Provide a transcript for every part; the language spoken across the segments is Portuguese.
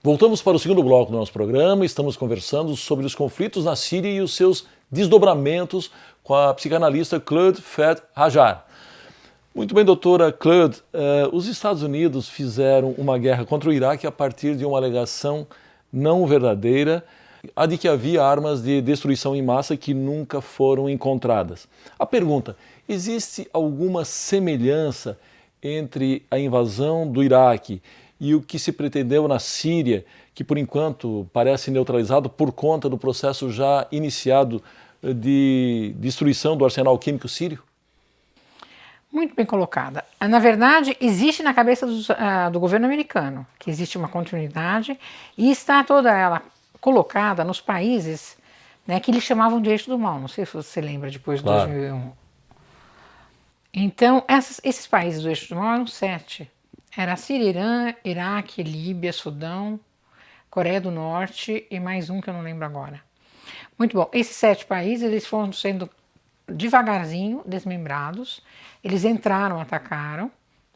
Voltamos para o segundo bloco do nosso programa. Estamos conversando sobre os conflitos na Síria e os seus desdobramentos com a psicanalista Claude Fath-Hajar. Muito bem, doutora Claude, os Estados Unidos fizeram uma guerra contra o Iraque a partir de uma alegação não verdadeira, a de que havia armas de destruição em massa que nunca foram encontradas. A pergunta: existe alguma semelhança entre a invasão do Iraque e o que se pretendeu na Síria, que por enquanto parece neutralizado por conta do processo já iniciado de destruição do arsenal químico sírio? Muito bem colocada. Na verdade, existe na cabeça do governo americano que existe uma continuidade e está toda ela colocada nos países, né, que eles chamavam de eixo do mal. Não sei se você lembra, depois de Claro. 2001. Então, esses países do eixo do mal eram 7. Era Síria, Irã, Iraque, Líbia, Sudão, Coreia do Norte e mais um que eu não lembro agora. Muito bom. Esses 7 países eles foram sendo devagarzinho desmembrados. Eles entraram, atacaram,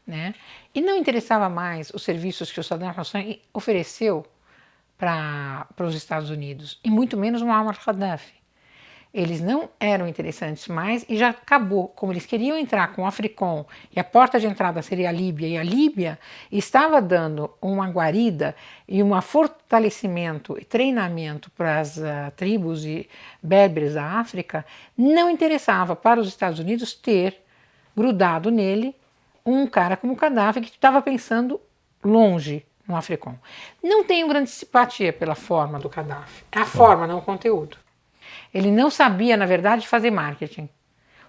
né? E não interessava mais os serviços que o Saddam Hussein ofereceu para os Estados Unidos, e muito menos Muammar Gaddafi. Eles não eram interessantes mais e já acabou. Como eles queriam entrar com o Africom e a porta de entrada seria a Líbia, e a Líbia estava dando uma guarida e um fortalecimento e treinamento para as tribos e berberes da África, não interessava para os Estados Unidos ter grudado nele um cara como Gaddafi, que estava pensando longe no Africom. Não tenho grande simpatia pela forma do Gaddafi. É a forma, não o conteúdo. Ele não sabia, na verdade, fazer marketing.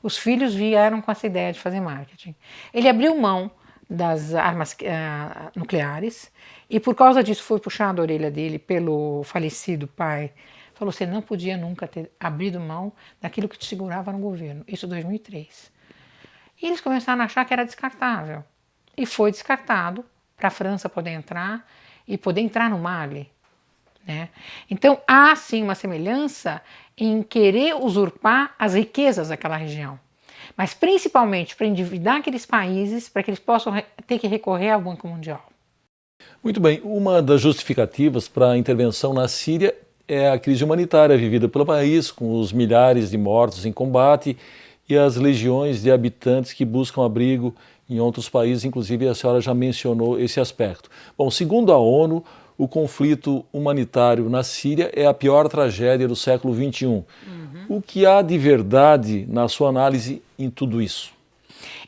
Os filhos vieram com essa ideia de fazer marketing. Ele abriu mão das armas nucleares e, por causa disso, foi puxado a orelha dele pelo falecido pai. Falou: você não podia nunca ter abrido mão daquilo que te segurava no governo. Isso em 2003. E eles começaram a achar que era descartável. E foi descartado para a França poder entrar e poder entrar no Mali. Né? Então há sim uma semelhança em querer usurpar as riquezas daquela região, mas principalmente para endividar aqueles países para que eles possam ter que recorrer ao Banco Mundial. Muito bem, uma das justificativas para a intervenção na Síria é a crise humanitária vivida pelo país, com os milhares de mortos em combate e as legiões de habitantes que buscam abrigo em outros países, inclusive a senhora já mencionou esse aspecto. Bom, segundo a ONU, o conflito humanitário na Síria é a pior tragédia do século XXI. O que há de verdade, na sua análise, em tudo isso?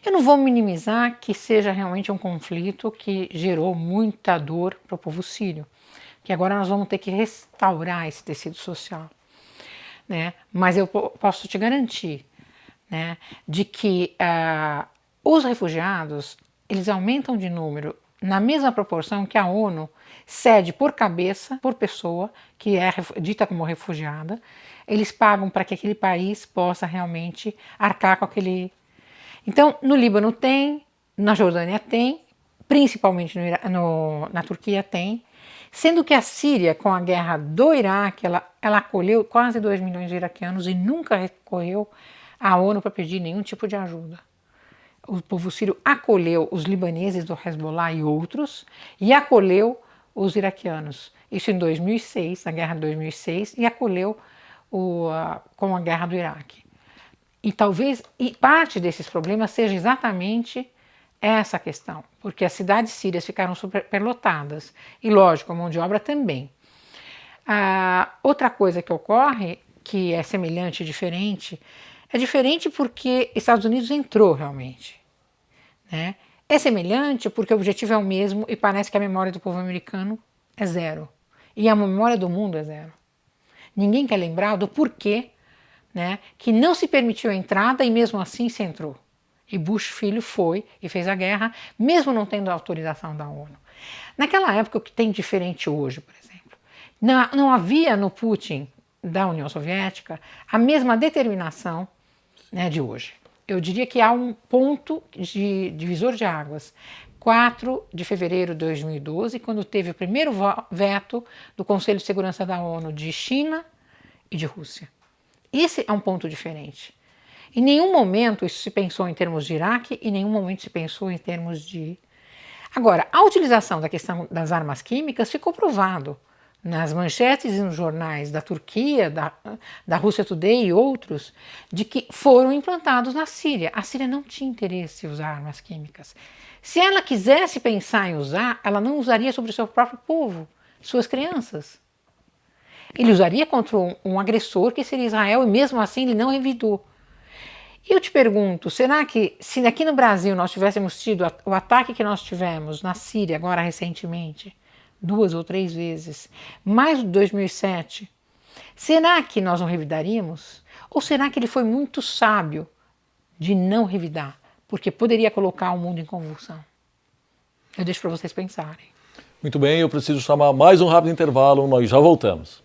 Eu não vou minimizar que seja realmente um conflito que gerou muita dor para o povo sírio, que agora nós vamos ter que restaurar esse tecido social. Né? Mas eu posso te garantir, né, de que os refugiados eles aumentam de número na mesma proporção que a ONU cede por cabeça, por pessoa, que é dita como refugiada. Eles pagam para que aquele país possa realmente arcar com aquele... Então, no Líbano tem, na Jordânia tem, principalmente na Turquia tem, sendo que a Síria, com a guerra do Iraque, ela acolheu quase 2 milhões de iraquianos e nunca recorreu à ONU para pedir nenhum tipo de ajuda. O povo sírio acolheu os libaneses do Hezbollah e outros, e acolheu os iraquianos. Isso em 2006, na guerra de 2006, e acolheu com a guerra do Iraque. E talvez parte desses problemas seja exatamente essa questão, porque as cidades sírias ficaram superlotadas, e lógico, a mão de obra também. Outra coisa que ocorre, que é semelhante e diferente, é diferente porque Estados Unidos entrou realmente. Né? É semelhante porque o objetivo é o mesmo e parece que a memória do povo americano é zero. E a memória do mundo é zero. Ninguém quer lembrar do porquê, né, que não se permitiu a entrada e mesmo assim se entrou. E Bush filho foi e fez a guerra, mesmo não tendo a autorização da ONU. Naquela época, o que tem diferente hoje, por exemplo, não havia no Putin da União Soviética a mesma determinação, né, de hoje. Eu diria que há um ponto de divisor de águas. 4 de fevereiro de 2012, quando teve o primeiro veto do Conselho de Segurança da ONU de China e de Rússia. Esse é um ponto diferente. Em nenhum momento isso se pensou em termos de Iraque, em nenhum momento se pensou em termos de... Agora, a utilização da questão das armas químicas ficou provado nas manchetes e nos jornais da Turquia, da Russia Today e outros, de que foram implantados na Síria. A Síria não tinha interesse em usar armas químicas. Se ela quisesse pensar em usar, ela não usaria sobre o seu próprio povo, suas crianças. Ele usaria contra um agressor que seria Israel e mesmo assim ele não revidou. E eu te pergunto, será que se aqui no Brasil nós tivéssemos tido o ataque que nós tivemos na Síria agora recentemente, 2 ou 3 vezes, mais de 2007, será que nós não revidaríamos? Ou será que ele foi muito sábio de não revidar, porque poderia colocar o mundo em convulsão? Eu deixo para vocês pensarem. Muito bem, eu preciso chamar mais um rápido intervalo, nós já voltamos.